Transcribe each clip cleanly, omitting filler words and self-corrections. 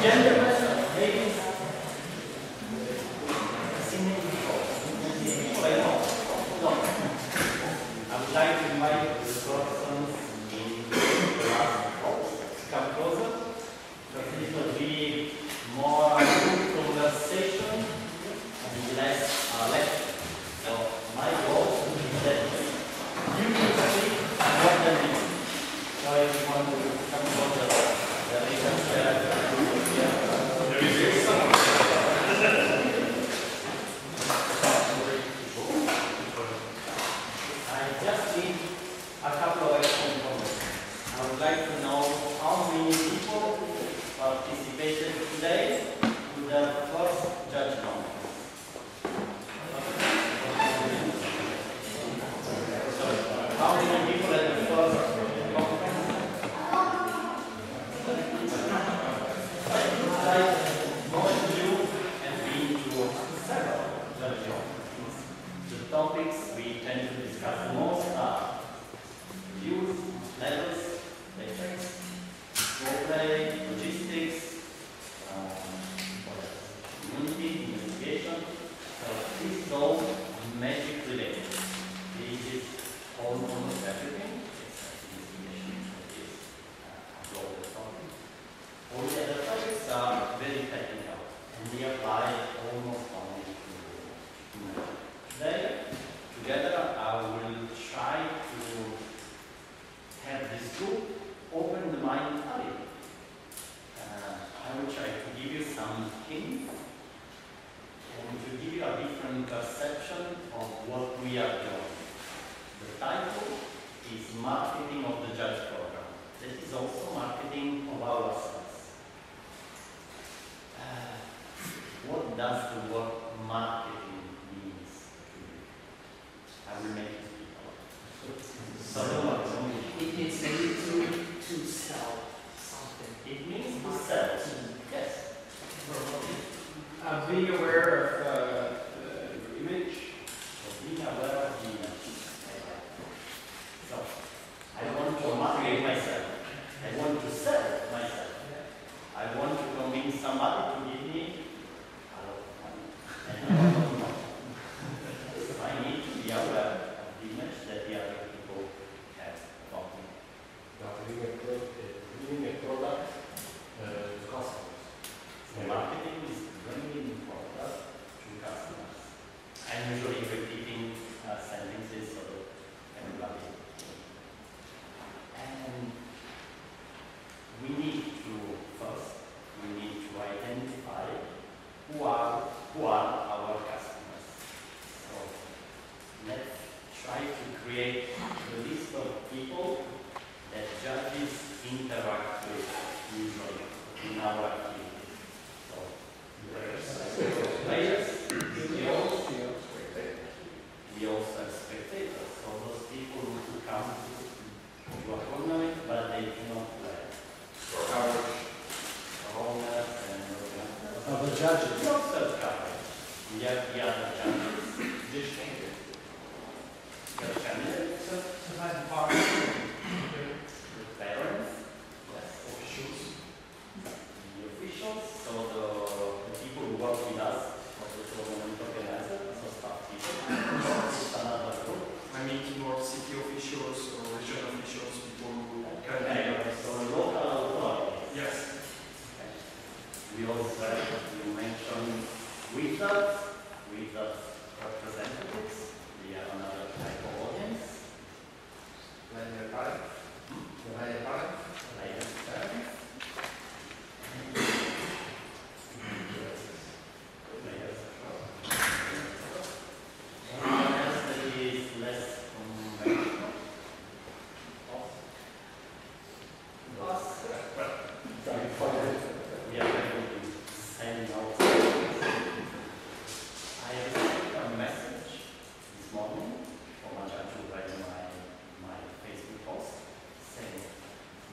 Gentlemen, ladies, I would like to invite the persons in the last box to come closer, because it will be more conversation and less lecture. So my goal is that you will speak more than me. So if you want to come closer, there is a chair. I just need a couple of extra information. I would like to know how many people participated today to the first judgment. How many people at the first conference? It looks like most of you have been to several judgments. The topics we tend to discuss the most are views, levels, effects, roleplay, logistics, community, investigation. So this is all magic related. This is almost everything except investigation, which is uploaded topic. All the other topics are very technical and they apply almost only to magic. Today, together, I will try to have this group open the mind a little. I will try to give you some hints and to give you a different perception of what we are doing. The title is Marketing of the Judge Program. That is also marketing of ourselves. What does the word marketing means to you? I will make it it means to sell something. It means to sell. Yes. Being aware of the image. Being aware of the image. So, I want to market myself. I want to sell myself. I want to convince somebody to give me a lot of money. And I don't know. So I need to be aware of the image that the other people have about me. Bringing a product to customers. So marketing is bringing product to customers. I'm usually repeating sentences so that everybody. And we need to first identify who are our customers. So let's try to create a list of people that judges interact with usually in our activities. So players, we also have spectators. So those people who come to a tournament but they do not play. Owners and Of the judges. we also have coverage. We have the other judges. Just change it. The candidates, Sometimes parties. the parents, yes, Officials. the officials, so the people who work with us, for the tournament organizer, so staff people. It's another group. I mean, more city officials or regional officials, people who can So local authorities. Yes. Okay. We also have, you mentioned wizards representatives. We have another type of audience. Players parents. Players. Anyone else that is less conventional? Us. We are going to send out. I received a message this morning from a judge who read my Facebook post saying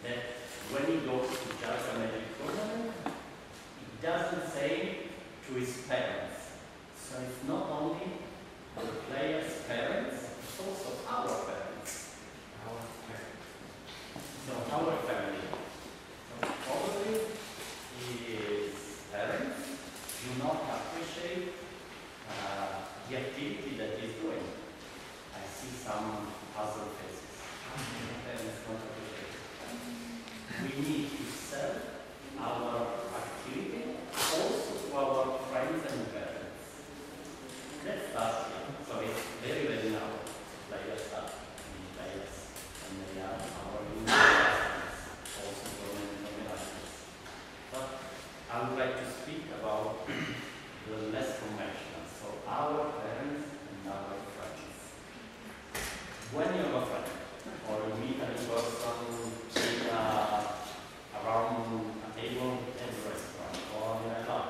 that when he goes to judge a magic tournament, it doesn't say to his parents. So it's not only the player's parents, it's also our parents. So our family. So probably he the less conventional. So our parents and our friends. When you have a friend, or you meet a new person around a table at a restaurant or in a club,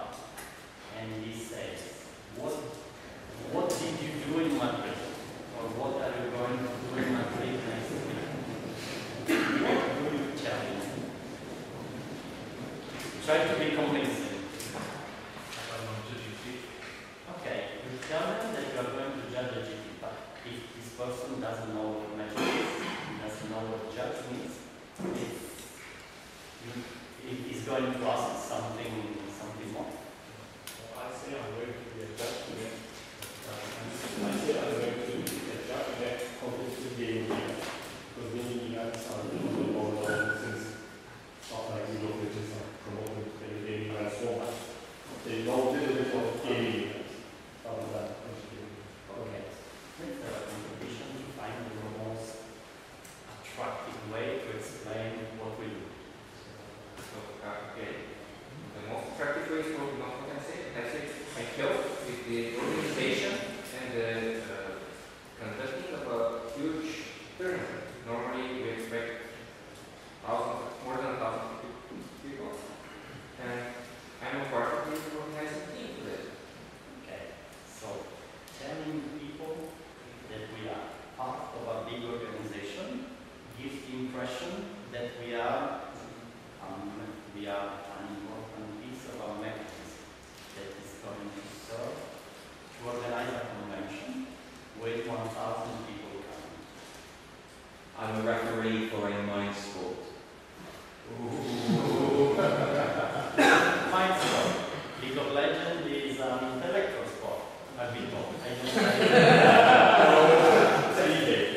and he says, what did you do in Madrid? Or what are you going to do in Madrid next week? What do you tell him? Try to be convincing. Okay, you tell them that you are going to judge a GT, but if this person doesn't know what magic is, he doesn't know what judge means, he's going to ask something more. I say I'm going to be a judge today. I say I'm going to be a judge today compared to the game here. Because many events are a little bit more long since not like we don't just promoting the gaming events so much. They know a little bit of gaming events. Other than Okay. Let's have a competition to find the most attractive way to explain what we do. So, okay. The most attractive way is what I say. I help with the organization and the conducting of a huge tournament. Normally we expect more than 1,000 people, and I'm a part of the organizing team for that. Okay. So telling people that we are part of a big organization gives the impression that we are an important piece of our mechanism that is going to serve to organize a convention with 1,000 people coming. I'm a referee for a mind sport. Fine sport. League of Legends is an intellectual sport. I've been told. I don't know.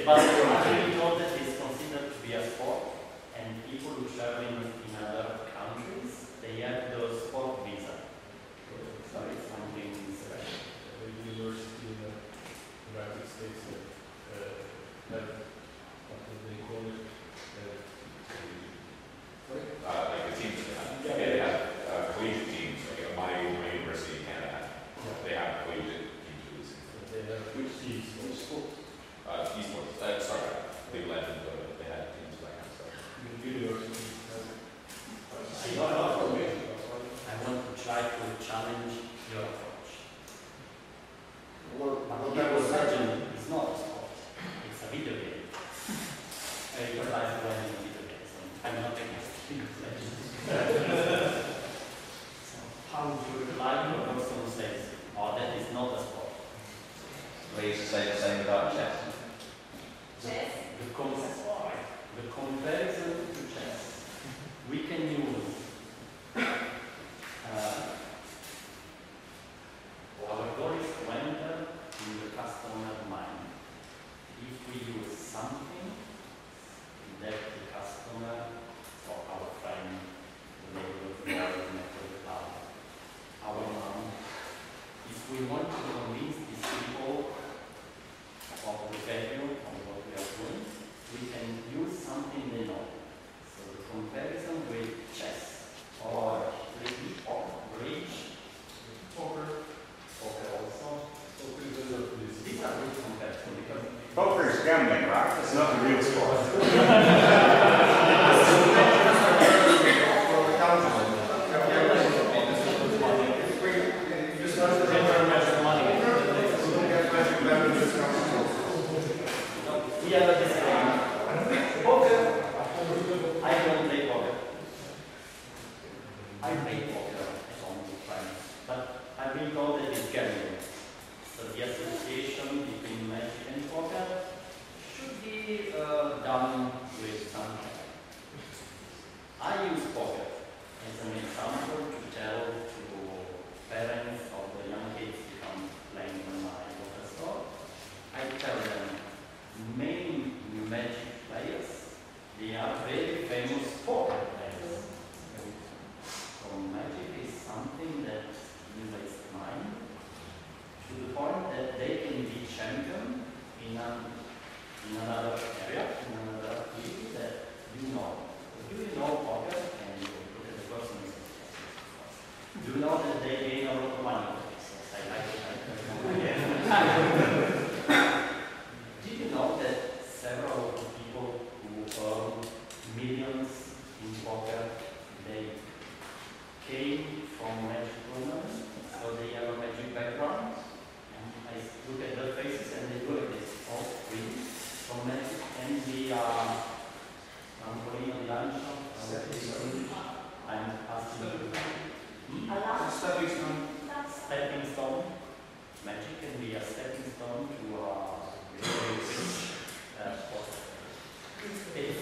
But I've been told that it's considered to be a sport, and people who travel in other countries, they have those sport visa. So it's something special. the university in the United States have, what do they call it? Like the teams that they have. Yeah, they have collegiate teams. Like my university in Canada, they have collegiate teams. They have which teams? Which sports? Esports. Sorry, League of Legends, but they had teams like that. So. University. I want to try to challenge your approach. But League of Legends is not a sport. It's a video game. I realize when it's a video game, so I'm not against League of Legends. So how would you reply to a person who says, oh, that is not a sport? They used to say the same about chess. The comparison to chess, we can use our goal is to enter in the customer mind. If we use something that the customer or our friend, the neighbor, our mom, if we want to convince these people of the value of what we are doing, we can use something they know. So the comparison with chess or bridge, poker also. These are good comparisons because Poker is gambling, right? It's not a real sport. we have a disagreement. Poker, I don't play poker. I play poker at home with friends, but I've been told that it's gambling. So the association between magic and poker should be done with some care. I use poker as an example to tell to parents of the young kids who come playing in my poker store. I tell them many magic players, they are very famous poker players. So magic is something that stimulates the mind to the point that they can be champion in another area, in another activity that you know. Do you know poker? And you look at the person and say, do you know that they gain a lot came from magic tournaments, so they have a magic background. And I look at their faces and they do like this, all three. So magic can be trampoline, lancio, I'm asking stepping stone. Magic can be a stepping stone to a very rich sport. It's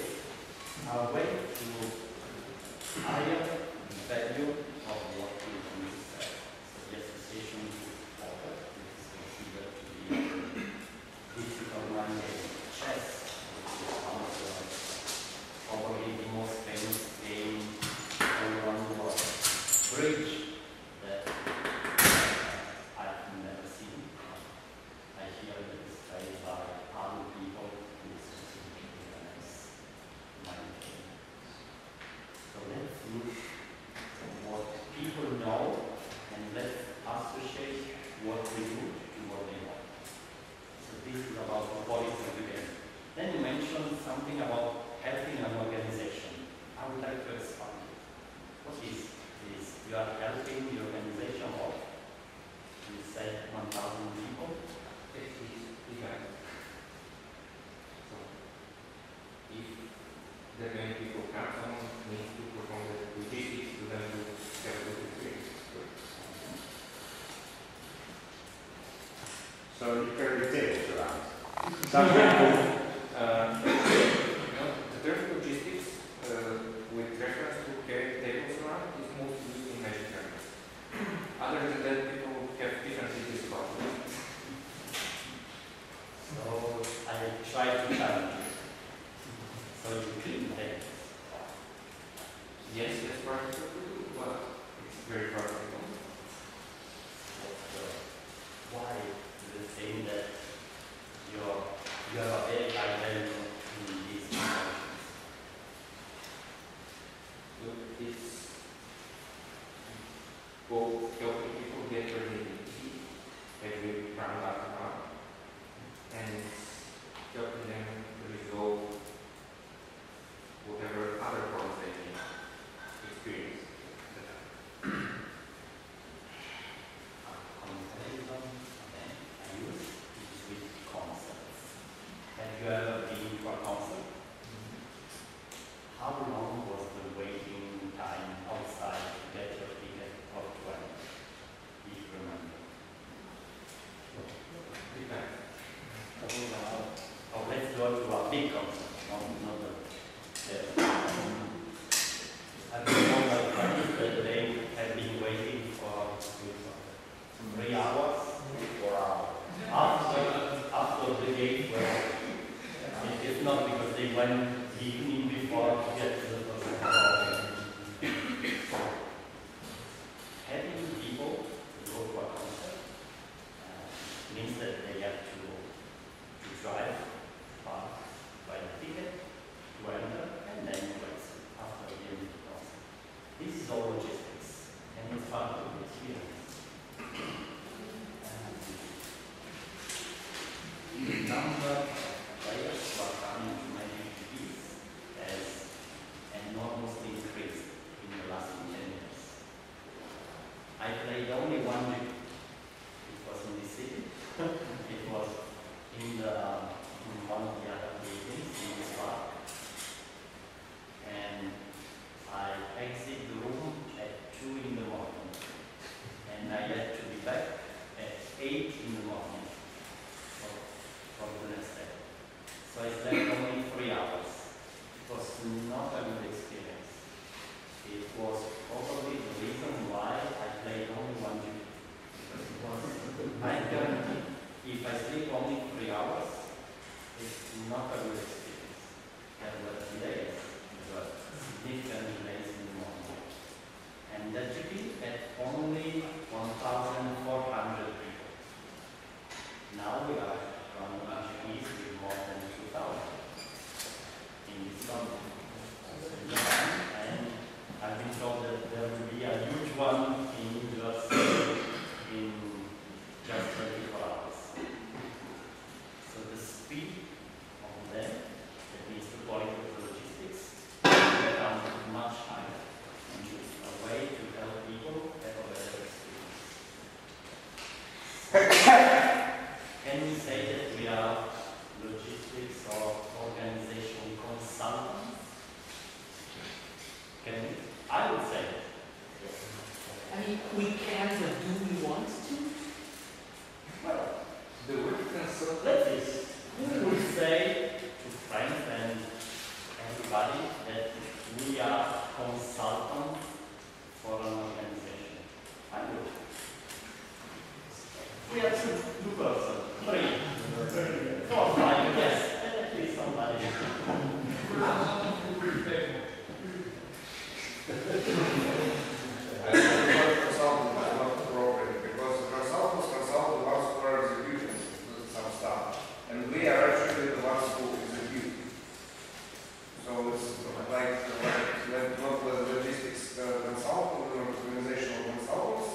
a way to higher value of what we do. So the association with poker is considered to be a difficult one game. Chess, which is one of the probably the most famous game all around the world. Bridge, that I've never seen. I hear it is played by other people who is considered a nice mind game. So let's look at what people know and let's associate what we do to what they want. So this is about the quality of the game. Then you mentioned something about helping an organization. I would like to expand it. What is this? You are helping the organization of, you said 1,000 people? It is event. So, if there are many people come, someone needs to perform the logistics to them to have a good experience. So you carry tables around. Sounds really cool. The term logistics, with reference to carrying tables around, is mostly used in magic terms. Other than that, people have different ideas about it. So I try to challenge you. So you clean tables. Yes, that's part of what we do, but it's very practical. Why is it saying that you have a very high value in these situations? So it's both helping people get where they need to be, every round after round, and it's helping them resolve whatever other problems they may experience. Comparison, okay, I use it with concepts. Have you ever been to a concert? How long was the waiting time outside to get your ticket or to enter? If you remember. Depends. Oh, let's go to a big concert, not the. I've been told by friends that they have been waiting for 3 hours, 4 hours after the gate where it's not because they went the evening before to get to the concert. Having people go to a concert means that they have to drive, park, buy the ticket, to enter, and then wait after the end of the concert. This is all logistics, and it's part of the experience. The number of players who are coming to Magic has enormously increased in the last 10 years. I played only one game. It was in the city. It was in one of the other buildings in this park. And I exit the room at 2 in the morning. And I had to be back at 8 in the morning for the next day. So I slept only 3 hours. It was not a good experience. It was probably the reason why I played only one game. Because it was, I guarantee, if I sleep only 3 hours, mean, we can, but do we want to? Well, the word consultant Let's is who would say to friends and everybody that we are consultants for an organization? I would. We are two persons, three, 4, 5, yes, at least somebody. Consultant is not appropriate because the consultants consult the ones who are executing some stuff, and we are actually the ones who execute. So it's like not the logistics consultant or organizational consultants,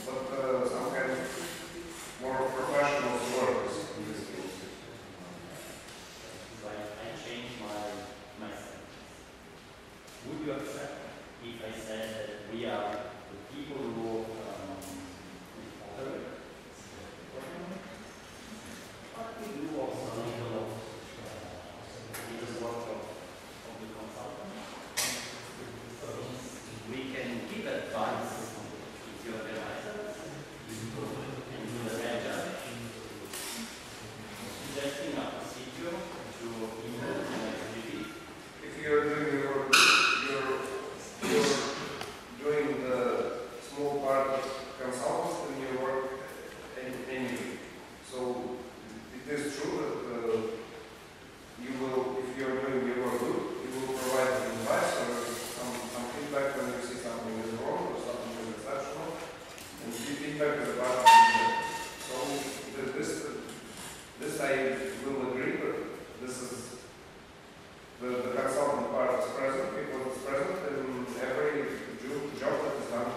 but some kind of more professional workers in this field. I changed my sentence. Would you accept if I said that we are the people who order? But we do also a little work of the consultant. So we can give advice to the organizers and to the manager, suggesting a procedure to improve the activity. If you're doing you're doing the small part of consultants, then you work anyway. So it is true that you will, if you're doing your work good, you will provide advice or some feedback when you see something is wrong or something is exceptional, and feedback is part of it. So this I will agree, but this is the consultant part is present because it's present in every job that is done.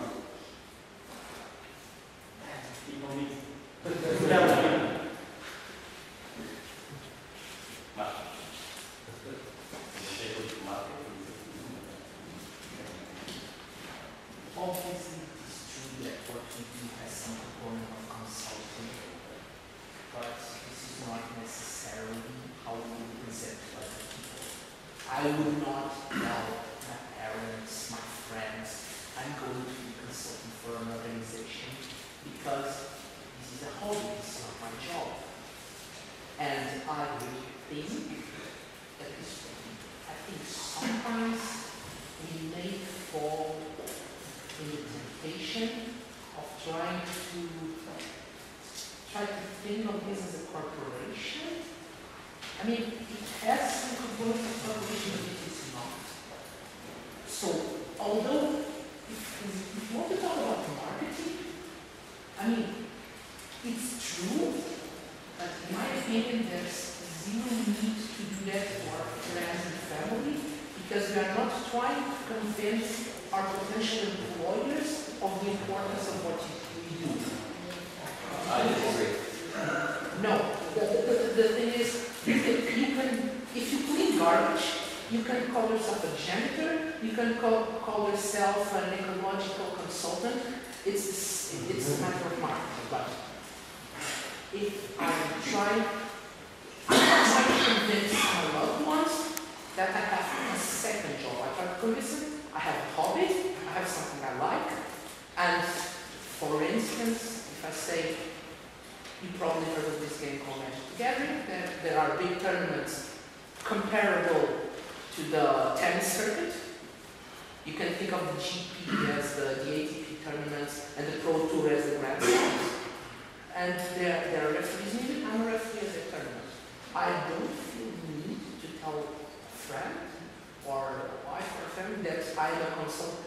People need Obviously, it's true that what we do has some component of consulting, but this is not necessarily how we would present to other people. I would not tell my parents, my friends, I'm going to be consulting for an organization because this is a hobby, it's not my job. And I really think that I think sometimes we may fall in the temptation of trying to think of this as a corporation. I mean, it has some components of corporation, but it is not. So, although if you want to talk about marketing, I mean, it's true, but in my opinion, there's zero need to do that for our friends and family, because we are not trying to convince our potential employers of the importance of what we do. I disagree. No, the thing is, if you clean garbage, you can call yourself a janitor, you can call yourself an ecological consultant. It's a matter of marketing. But if I'm trying to convince my loved ones that I have a second job, I try to convince them I have a hobby, I have something I like, and for instance, if I say, you probably heard of this game called Magic the Gathering, there are big tournaments comparable to the tennis circuit. You can think of the GP as the ATP tournaments and the Pro Tour as the Grand Slams. And there are referees needed. I'm a referee as a tournament. I don't feel the need to tell a friend or a wife or a family that I'm a consultant.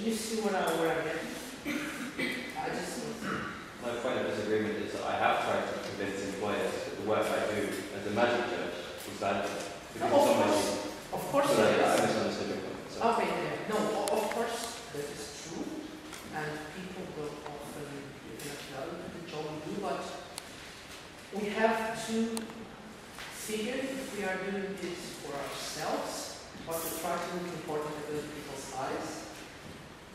You see what I'm getting? I just don't think. My point of disagreement is that I have tried to convince employers that the work I do as a magic judge is valuable. Of course so it is. I misunderstood your point. So. Okay, yeah. No, of course that is true, and people will often value the job we do, but we have to figure if we are doing this for ourselves or to try to look important in other people's eyes.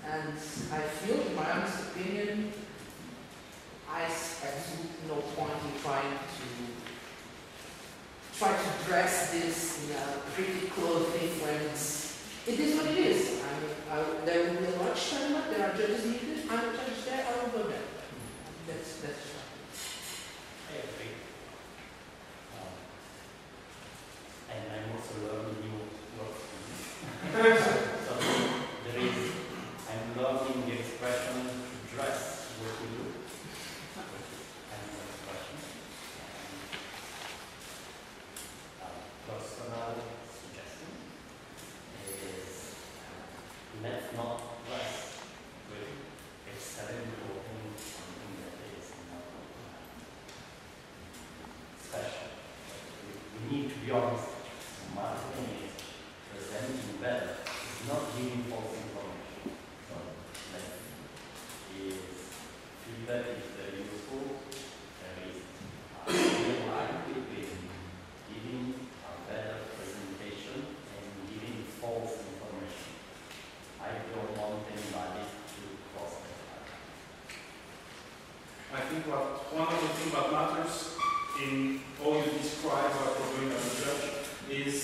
And I feel, in my honest opinion, I see absolutely no point in trying to dress this in a pretty clothing when it is what it is. I mean, there will be a large tournament, there are judges needed, I'm using the expression to dress what we do. And the expression. Personal suggestion is let's not dress with excelling clothing, something that is not special. We need to be honest. Marketing is presenting better. It's not giving false information. So is feedback is very useful. There is a real line between giving a better presentation and giving false information. I don't want anybody to cross that line. I think one of the things that matters in all you describe what you're doing as a judge is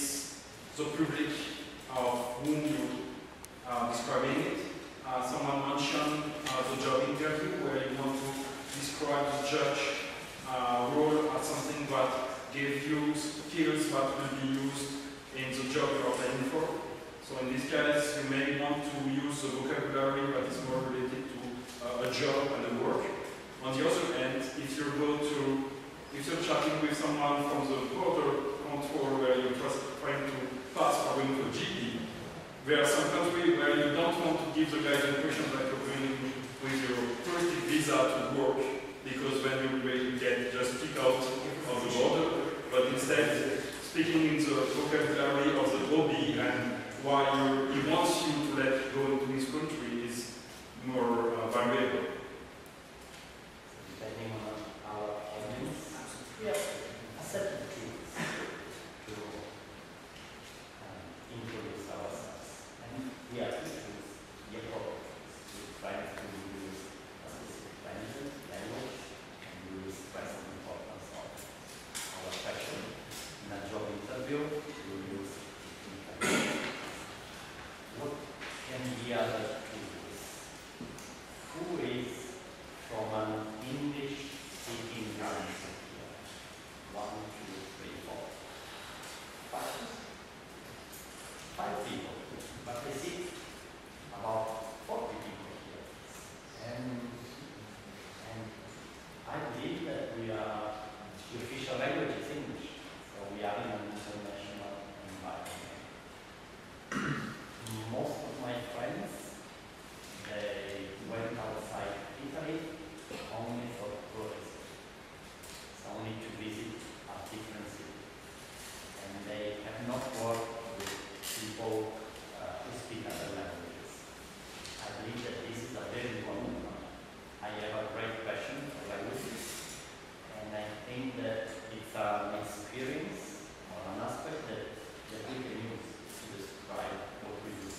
the public of whom you are describing it. Someone mentioned the job interview where you want to describe the judge role as something that gives you skills that will be used in the job you are applying for. So in this case, you may want to use the vocabulary that is more related to a job and a work. On the other hand, if you're chatting with someone from the border control where you're just trying to pass for going to a GP, there are some countries where you don't want to give the guy the impression that you're going with your touristic visa to work, because then you will get just kicked out of the border, but instead speaking in the vocabulary of the hobby and why he wants you to let you go into his country is more variable. Depending on our audience, we have accepted tools to introduce ourselves. And we have to choose the appropriate tools. We try to use a specific language and use present importance of our passion. In a job interview, we use what can be other tools? Who is from an English-speaking country here? 1, 2, 3, 4. 5 people. But I see about 40 people here. And I believe that we are, the official language is English. So we are in an international environment. Most of my friends, they went outside Italy only for tourism. So only to visit a different city. And they have not worked with people who speak other languages. I believe that this is a very important one. I have a great passion for languages. And I think that it's an experience or an aspect that we can use to describe what we do.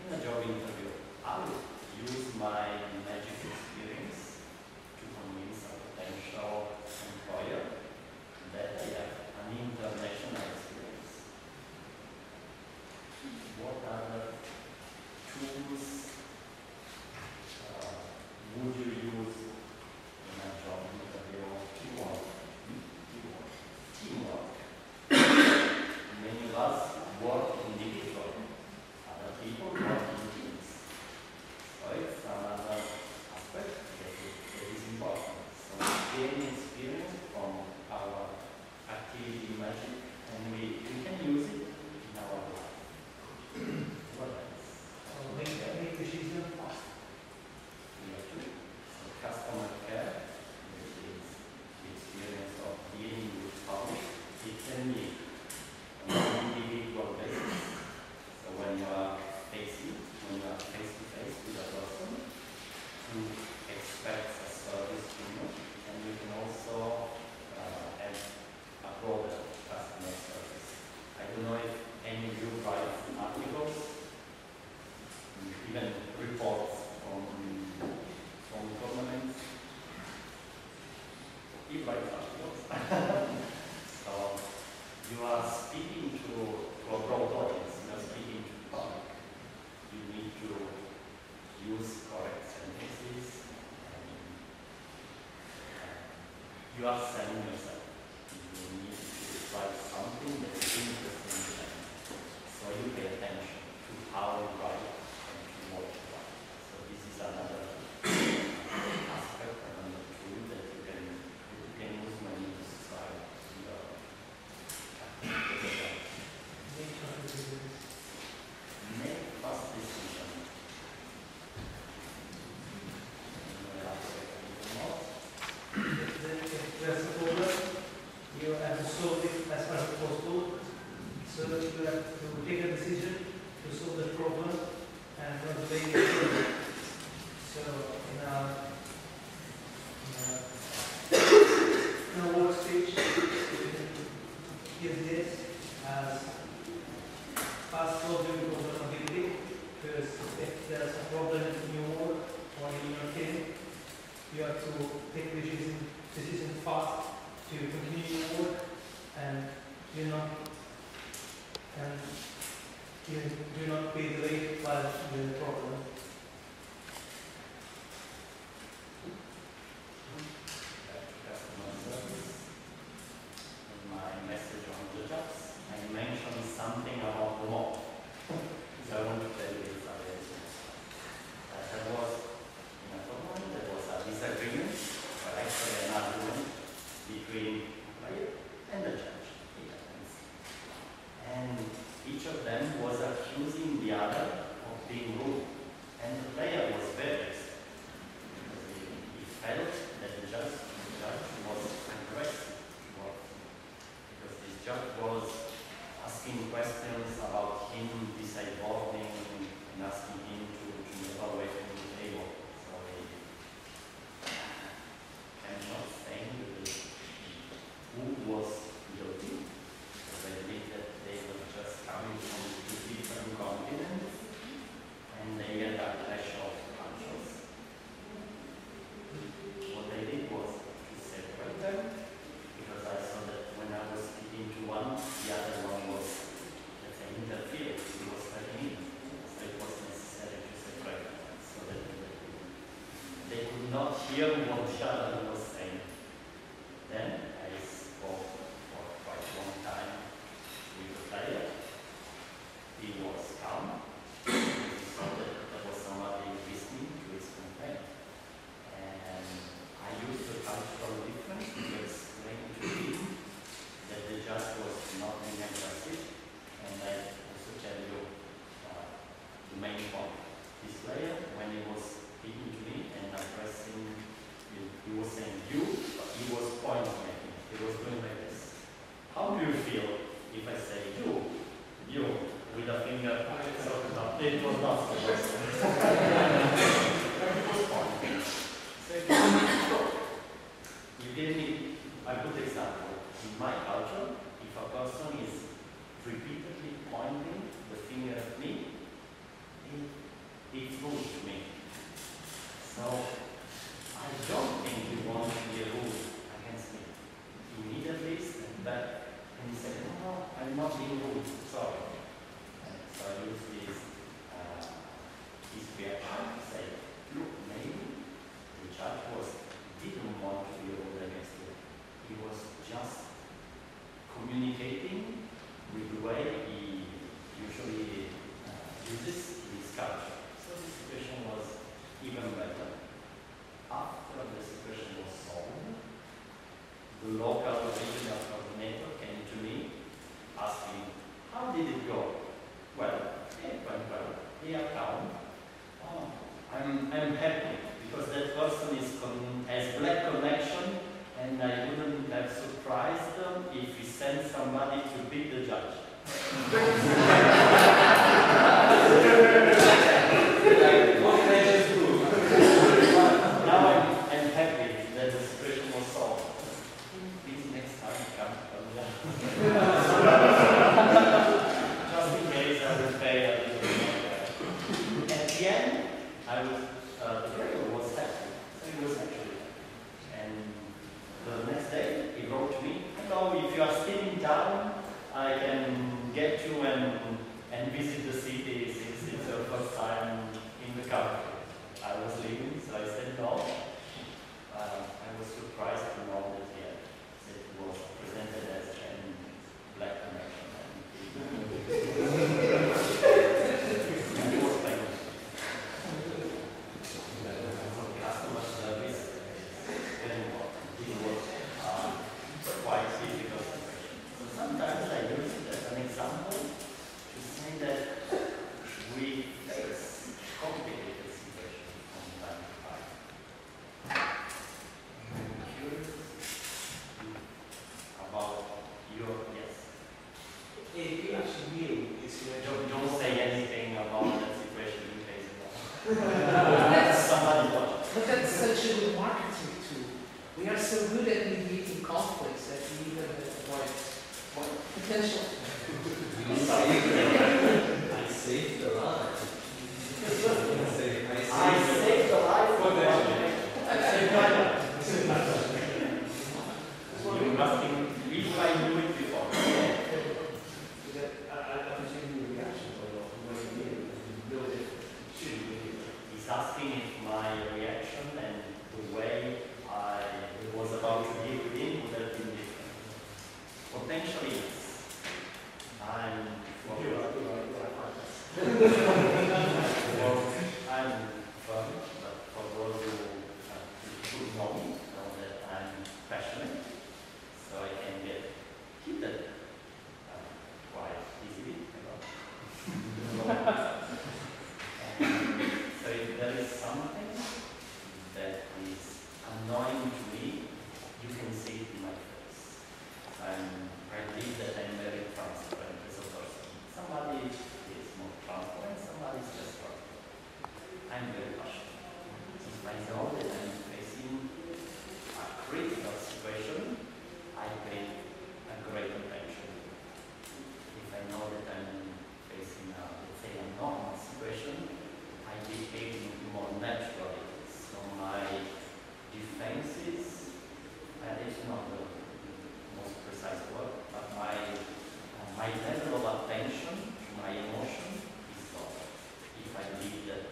In a job interview, I would use my magic experience to convince a potential employer that I have an international experience. What other tools would you use in a job interview? Teamwork. Many of us work individually. Other people work in teams. So it's another aspect that is important. So we gain experience from our activity magic and we can use it in our life. What else? Make the decision fast. We have to. So customer care, which is the experience of dealing with public, it can be on an individual basis. So when you are face to face with a person who expects a service from you, and you can also have a broader customer service. I don't know if any of you write articles, even reports from tournaments. You write articles. So you are speaking to a broad audience, you are speaking to the public. You need to use correct sentences. And, you are selling yourself. You need to write something that is interesting to them. So you pay attention to how you write and to what you write. So this take decision fast to continue your work, and do not be delayed by the problem. Customer service. In my message on the jobs, I mentioned something about the mob. So I want to tell you this other there was, in a problem, there was a disagreement, or actually an argument between the player and the judge. It happens. And each of them was accusing the other of being rude. And the player was very upset because he felt that the judge was aggressive towards him. Because this judge was asking questions about him deciding and asking him to move away from the table. So he cannot say who was guilty. Because I think that they were just coming from two different continents and they had a clash of cultures. What I did was to separate them, because I saw that when I was speaking to one, the other one was, let's say, interfered. He was telling me. So it was necessary to separate them so that they could not hear what the other was saying. Then I spoke for quite a long time with the player. He was calm. He saw that there was somebody listening to his complaint. And I used the cultural difference to explain to him that the judge was not being aggressive. And I also tell you the main point. This player, when he was speaking to me and addressing, he was saying you, but he was pointing at me. He was doing like this. How do you feel if I say you, with a finger? So no, it was not supposed to. He was pointing. So you gave me a good example. In my culture, if a person is repeatedly pointing the finger at me, it's rude to me. So I don't think you want to be rude against me. Immediately step back and he said, no, I'm not being rude, sorry. And so I use this reaction to say, look, maybe the judge didn't want to be rude against you. He was just communicating with the way he usually uses his culture. So the situation was even better. After the situation was solved, the local regional coordinator came to me asking, how did it go? Well, it went well. They are calm. Oh, I'm happy because that person has black connection and I wouldn't have surprised them if he sent somebody to beat the judge. Now I'm happy that the situation was solved. Please next time come. Just in case I will pay a little bit more. At the end, the player was happy. So he was actually happy. And the next day, he wrote to me, hello, if you are still in town, I can get you and visit the city since it's your first time in the country. I was leaving, so I said no. I was surprised to know that it was presented as a black connection. And it was famous. Customer service is very important. It was quite difficult. So sometimes I use it as an example to say that we face complicated situations from time to time. I'm curious about your yes. Don't say anything about that situation you face. Somebody watch. But that's such a good marketing tool. We are so good at mediating conflicts that we even avoid potential. I saved the life. I saved the life of one. I saved my life. my reaction and the way I was about to deal with him would have been different. Potentially, yes. I'm firm, but for those who know me, know that I'm passionate, so I can get heated quite easily. And so if there is something that is annoying to me, you can see it in my face. I believe that I'm very transparent as a person. Somebody is more transparent, somebody is just transparent. I'm very passionate. If I know that I'm facing a critical situation, I pay a great attention. If I know that I'm facing a, let's say, a normal situation, I behave more naturally. So my defenses, and it's not the most precise word, but my level of attention to my emotion is lower. If I believe that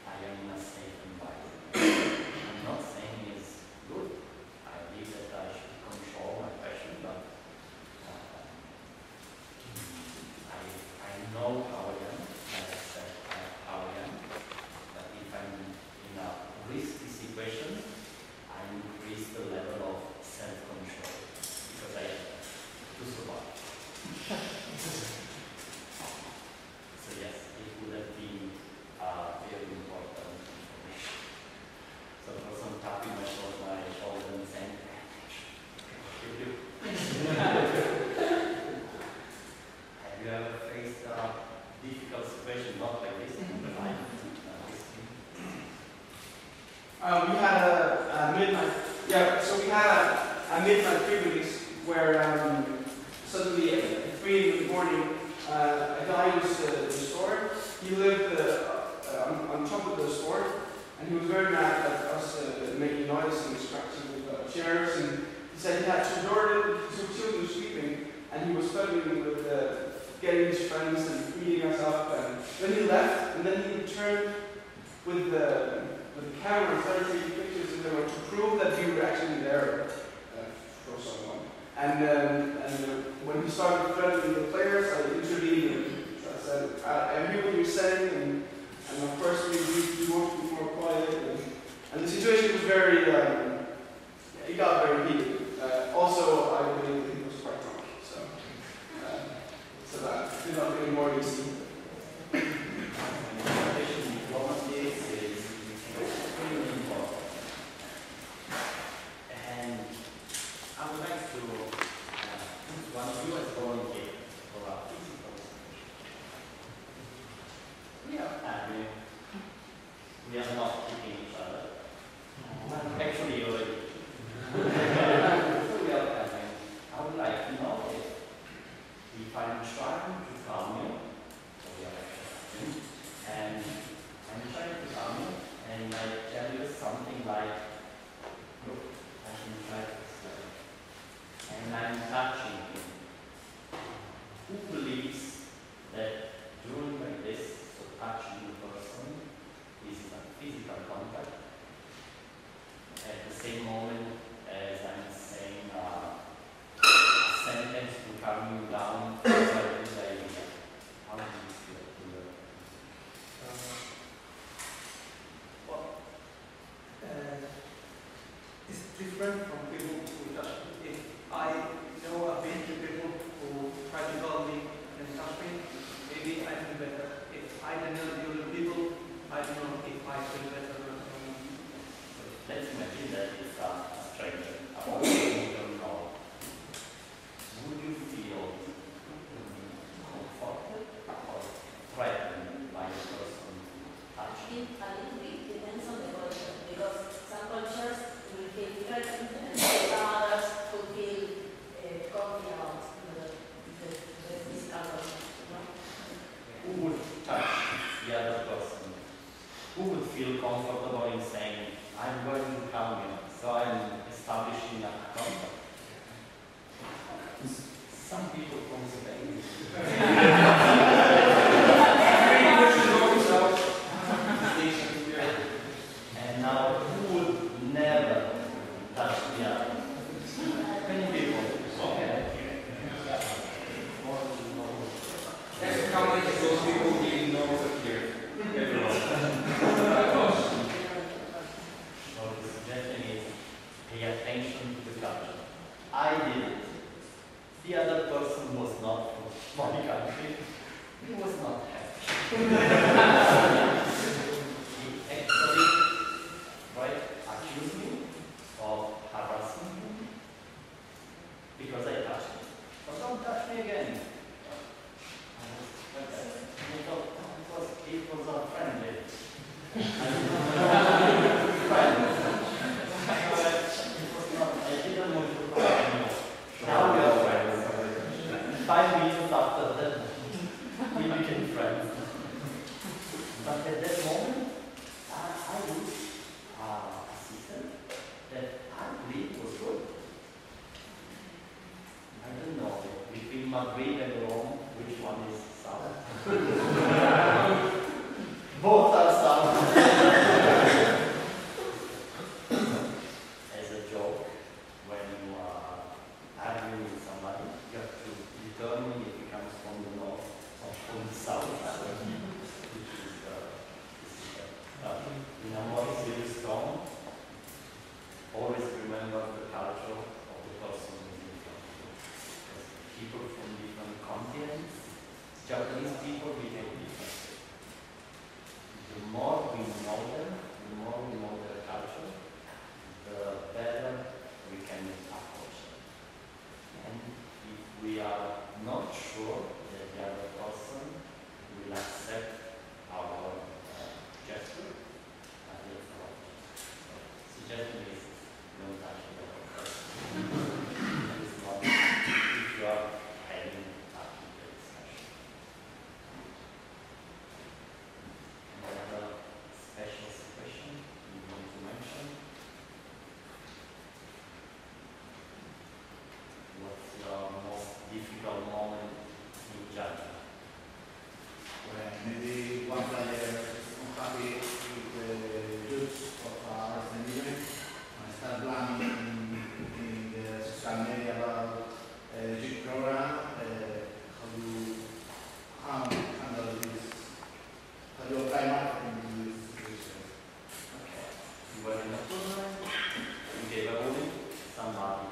I am in a safe environment. I'm not saying it's good. I believe that I should control my passion, but I know how I am. I accept how I am. But if I'm in a risky situation, I increase the level of self-control because I have to survive. So yes, it would have been very important information. So for some tapping my shoulder and saying, have you ever faced a difficult situation, not like this in your life? We had a midnight, so we had a midnight pre-release where suddenly at 3 in the morning, a guy was restored. He lived on top of the store, and he was very mad at us making noise and scratching with chairs. And he said he had two children sleeping, and he was struggling with getting his friends and beating us up. And then he left, and then he returned with the camera and started taking pictures of them to prove that we were actually there for someone. And when he started threatening the players, I intervened and I said, I hear what you're saying, and of course we want to be more quiet. And the situation was very, it got very heated. Also, I believe that he was quite drunk, so that did not make it more easy. And I would like to put one of you as volunteer for our physical situation. We are happy. We are not keeping each other. Actually, already. So we are happy. I would like to know if I'm trying to calm you, so we are actually, and I'm trying to calm you, and I tell you something like, look, I can try to explain. And I'm touching him. Who believes that doing like this, so touching the person, is a physical contact? At the same moment as I'm saying a sentence to calm you down, so I do the idea. How do you feel to learn? It's different from people who touch me. If I know I've been to people who try to call me and touch me, maybe I feel better. If I don't know the other people, I don't know if I feel better or not. Let's imagine that it's a stranger, a person you don't know. Would you feel comforted or threatened by the person touching? A little bit depends on the culture, because some cultures will feel threatened and Madrid and Rome, which one is south? Both are south. As a joke, when you are arguing with somebody, you have to determine if it comes from the north or from the south. Which is in a more serious tone, always remember the culture of the person who is in front of you. Because people from different continents, Japanese people behave differently. The more we know them, the more we know their culture, the better we can approach them. And if we are not sure that the other person will accept our gesture, let's not. Suggestion is don't touch the other person. It's not if you are having a discussion. Another special situation you want to mention? What's your most difficult moment in judging? Well, maybe one player is unhappy with the use of our event and start blaming in the social media about the youth program, how you handle this, how you apply marketing to this situation. Okay. You were in a tournament, you gave a ruling, somebody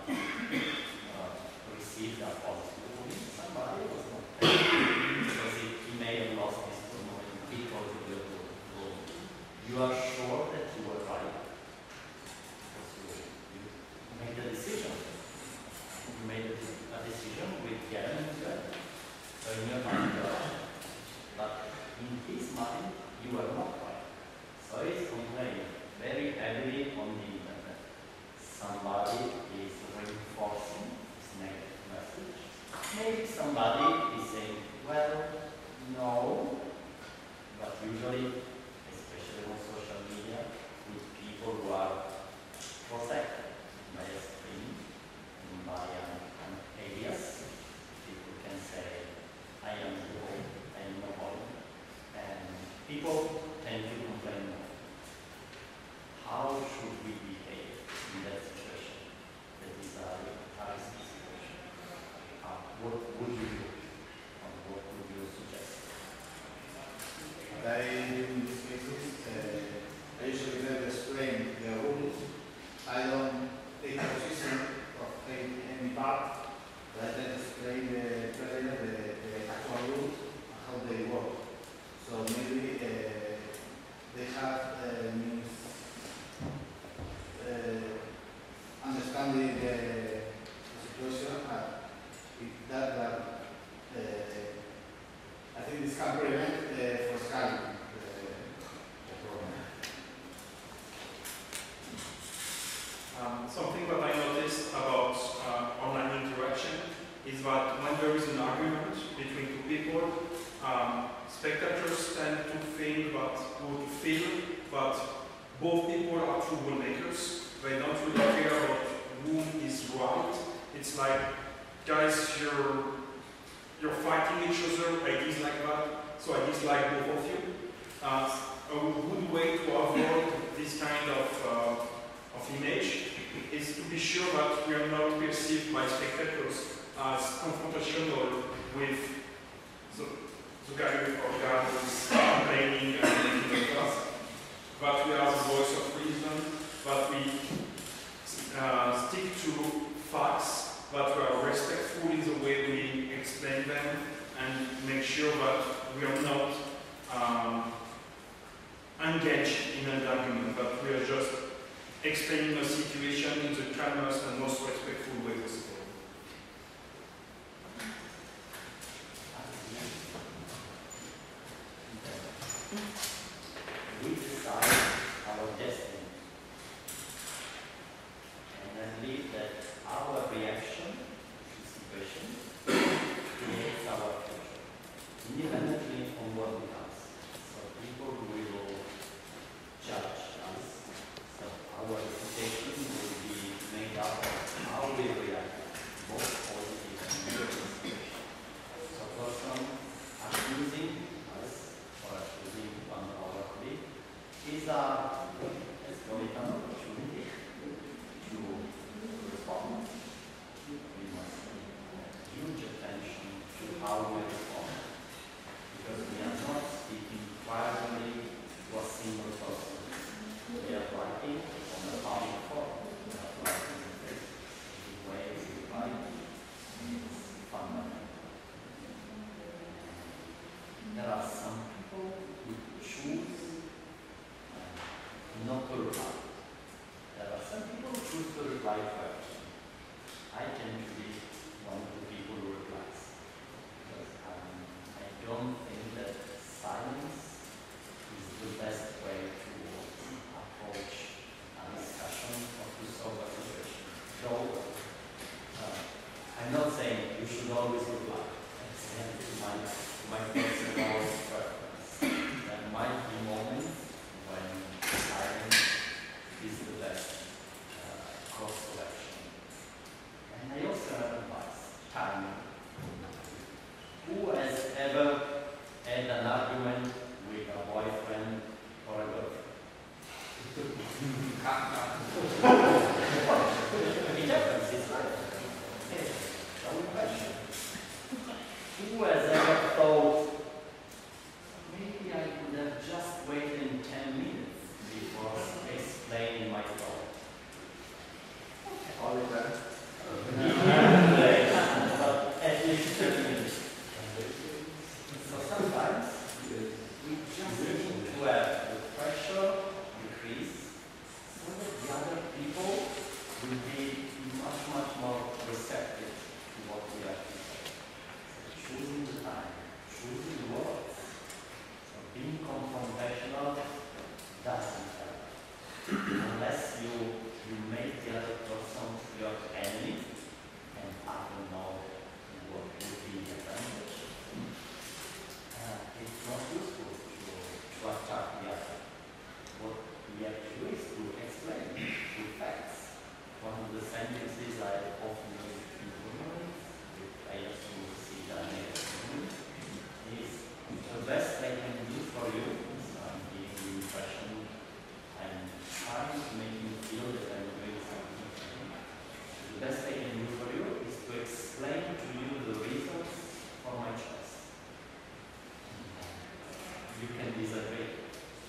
received a positive ruling, somebody was not happy because he may have lost his tournament because of the ruling. You are sure that you were right? Because you made a decision. You made a decision with Kevin and Kevin. So in your mind, you are right. But in his mind, you are not right. So he's complaining very heavily on the internet. Somebody is reinforcing his negative message. Maybe somebody is saying, well, no, but usually, especially on social media, with people who are protected by a screen and by an alias, people can say, I am low, I am no volume, and people tend to complain more. How should we behave in that situation? That is a risky situation. What would you do? Or what would you suggest? What I do in these cases, I usually never explain the rules. I don't take a position of any part, but I then explain the player the actual rules and how they work. So maybe they have means understanding the situation. If that I think this can prevent for scaling the problem. Something that I noticed about online interaction is that when there is an argument between two people, spectators tend to think that, or to feel that both people are troublemakers. They don't really care about who is right. It's like, guys, you're fighting each other, I dislike that, so I dislike both of you. A good way to avoid this kind of image is to be sure that we are not perceived by spectators as confrontational with the guy or girl who is complaining and making a fuss. But we are the voice of reason, that we stick to facts, that we are respectful in the way we explain them, and make sure that we are not engaged in an argument, but we are just explaining a situation in the calmest and most respectful way possible. We decide our destiny, and I believe that our reaction to the situation creates our future, independently from what we do. So people will judge us. So our reputation will be made up of how we react always reply. My personal preference. There might be moments when silence is the best course of action. And I also have advice, timing. Who has ever had an argument with a boyfriend or a girlfriend? It happens, it's life. Okay, shall we question? Who has ever thought, maybe I could have just waited 10 minutes before explaining my thought? All the time. But at least 30 minutes. So sometimes we just need to have the pressure decrease so that the other people will be much more receptive to what we have to say. So choosing the time, choosing the words. So being confrontational doesn't help. Unless you make the other person your enemy, and I don't know what would be the advantage. It's not useful to attack the other. What we have to do is to explain with facts. One of the sentences I often use in tournaments, which I also see that is the best I can do for you is I'm giving you impression and trying to make you feel that I'm doing something for you. The best I can do for you is to explain to you the reasons for my choice. You can disagree.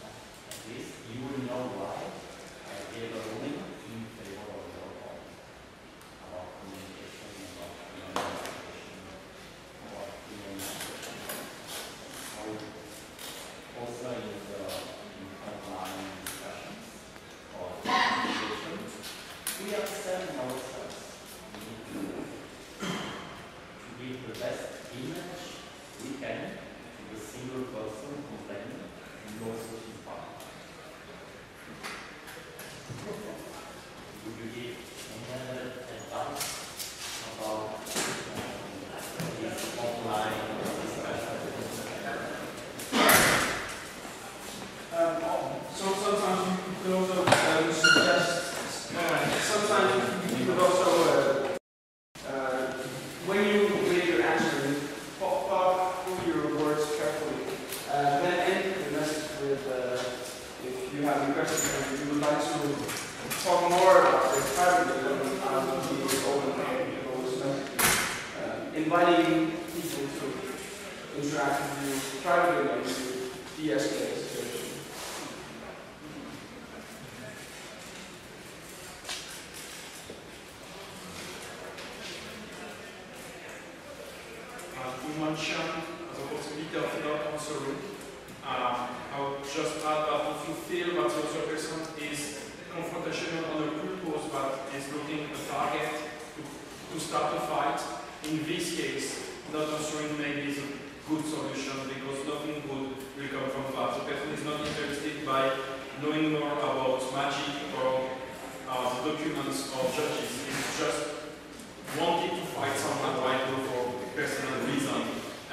At least you will know why I gave a ruling in favor of your point about communication, about communication, about communication. Also in the online discussions or communication, we are selling ourselves. We need to give the best image we can to the single person complaining and also his partner. Would you give any other advice about this online discussion? So sometimes you could also suggest, sometimes you could also, when you make your answer, you thought through your words carefully. Then end the message with, if you have requested and you would like to talk more about this privately, be open and inviting people to interact with you privately and to de-escalate the situation. You mentioned the possibility of not answering. I would just add that if you feel that the other person is confrontational on a purpose that is looking at a target to start a fight, in this case, not answering maybe is a good solution because nothing good will come from that. The person is not interested by knowing more about magic or the documents or judges. It's just wanting to fight someone right now for personal reason.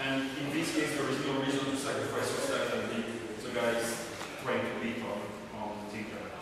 And in this case, there is no reason to sacrifice yourself and be the guy is trying to beat on the internet.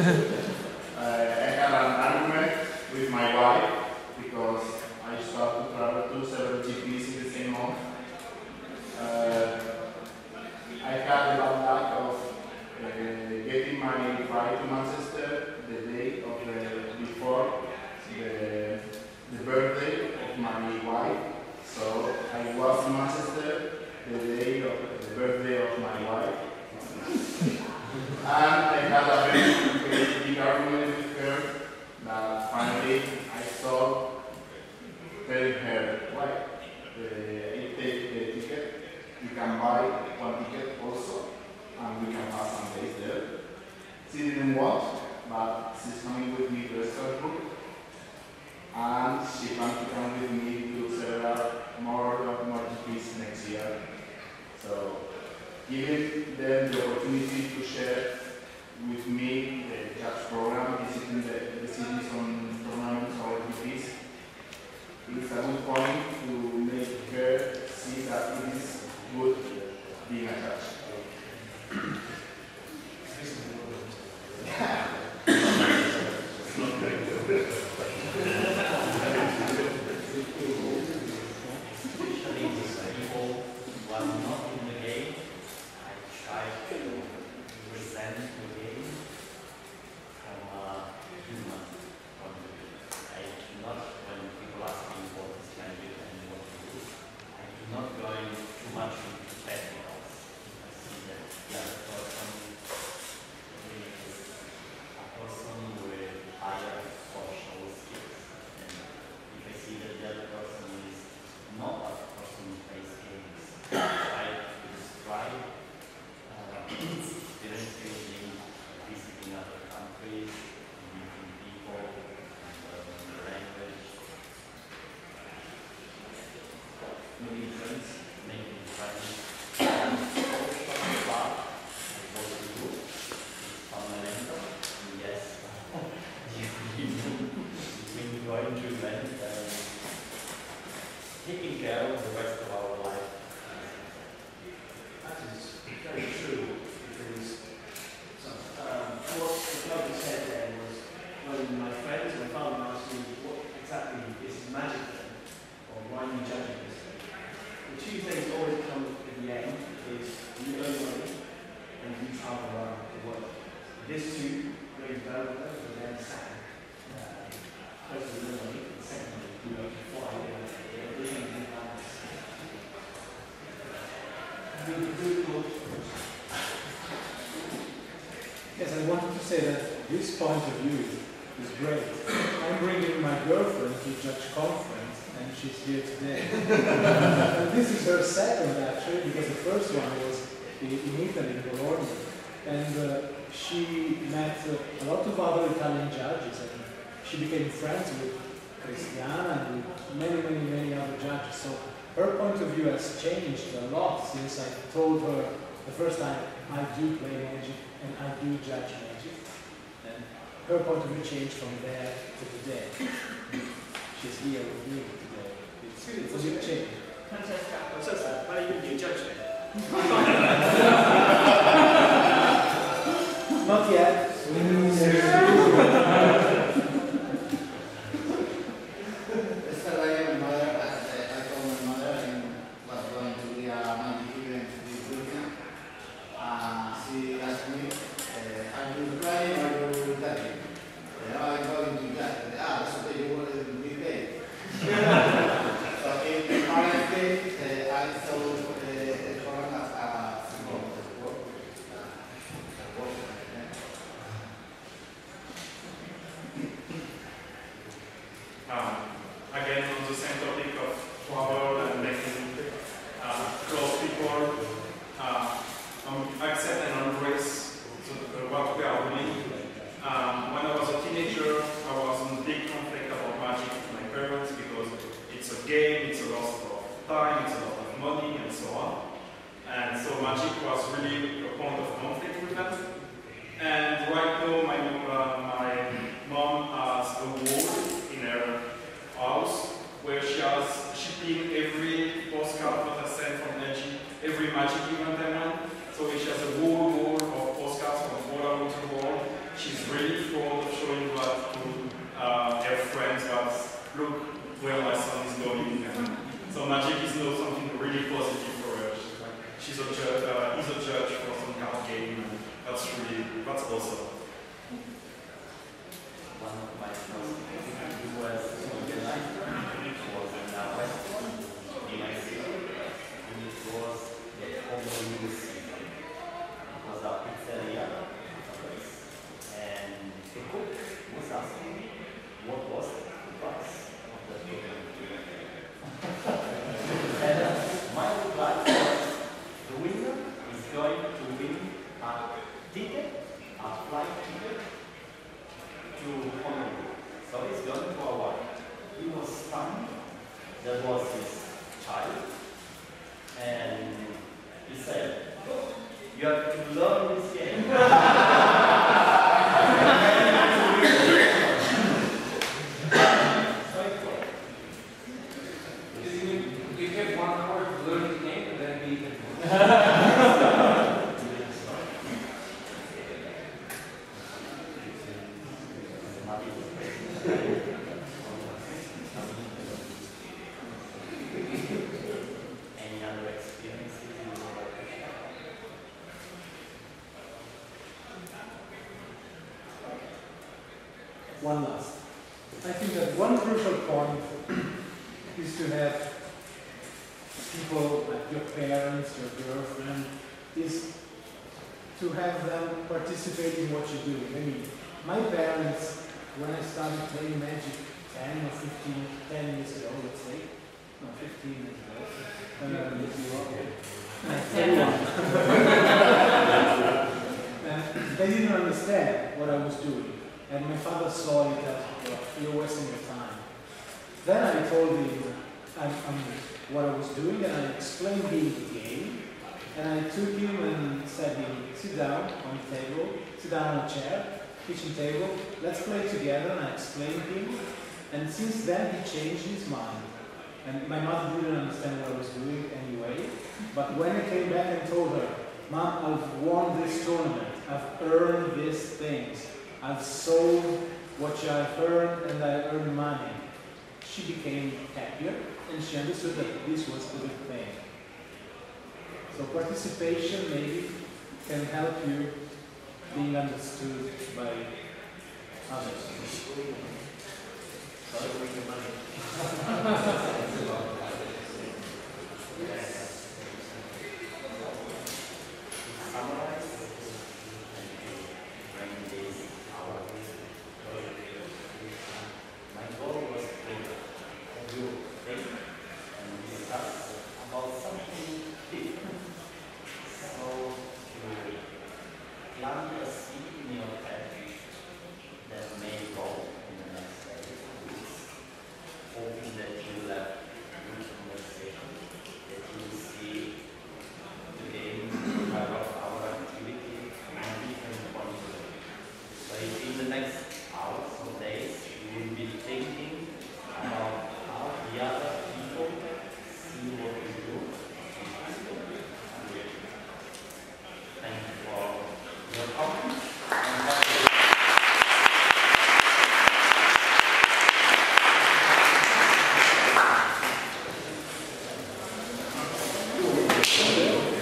I had an argument with my wife because I started to travel to several GPs in the same month. I had the bad luck of getting my flight to Manchester the day of before the birthday of my wife. So I was in Manchester the day of the birthday of my wife. And I had a very big argument with her that finally I saw telling her, why? You take the ticket, you can buy one ticket also, and we can pass some days there. She didn't want, but she's coming with me to Strasbourg, and she plans to come with me to several more GPs next year. So, giving them the opportunity to share with me the judge program, visiting the cities on tournaments or GPs, it's a good point to make her see that it is good being a judge. taking care of the rest of our life. That is very true, because what the governor said there was, when my friends, my father asked me, what exactly is magic then, or why are you judging this thing? The two things always come at the end is you earn money and you travel around the world. This too goes down with us, but then second, first of all, money, and secondly, you know, fly and everything in balance. Yes, I wanted to say that this point of view is great. I'm bringing my girlfriend to Judge Conference, and she's here today. And this is her second, actually, because the first one was in Italy, in Bologna. And she met a lot of other Italian judges, and she became friends with Cristiana and with many other judges. So her point of view has changed a lot since I told her the first time I do play magic and I do judge magic. And her point of view changed from there to today. She's here with me today. It's a big change. Francesca, how are you doing, judge then? Not yet. Again, on the same topic of travel and making close people accept and embrace what we are doing. When I was a teenager, I was in big conflict about magic with my parents because it's a game, it's a loss of time, it's a lot of money, and so on. And so magic was really a point of conflict with them. And right now, my mom has a wall in her house where she pinned every postcard that I sent from LG, every magic event I went. So she has a wall of postcards from all over the world. She's really he's a judge for some kind of game, and that's awesome. One of my first US organizer was in a restaurant in Mexico, and it was the Homo season. It was a pizzeria, and the cook was asking what was the price of the food. And my reply was, the winner is going to win a ticket, a flight ticket, to Honolulu. So he's going to Hawaii. He was stunned. There was his child. And he said, you have to learn this game. You have 1 hour to learn the game and then we can. Any other experiences you would like to share? One last. I think that one crucial point is to have people like your parents, your girlfriend, is to have them participate in what you do. I mean, my parents, when I started playing Magic 10 or 15, 10 years ago, let's say, no, 15 years ago, they didn't understand what I was doing. And my father saw it as, well, you're wasting your time. Then I told him what I was doing, and I explained him the game. And I took him and said, sit down on the table, sit down on a chair, kitchen table, let's play together. And I explained him. And since then, he changed his mind. And my mother didn't understand what I was doing anyway. But when I came back and told her, Mom, I've won this tournament, I've earned these things, I've sold what I've earned, and I earned money, she became happier, and she understood that this was a good thing. So participation maybe can help you being understood by others. Sorry, with your money. My goal was to do things and discuss about something different. So to plant a seed in your head that may grow in the next days, hoping that you will have good conversation, that you will see the game, our activity in a different point of view. So if in the next hours or days you will be thinking about how the other people see what you do. Thank you for your comments. And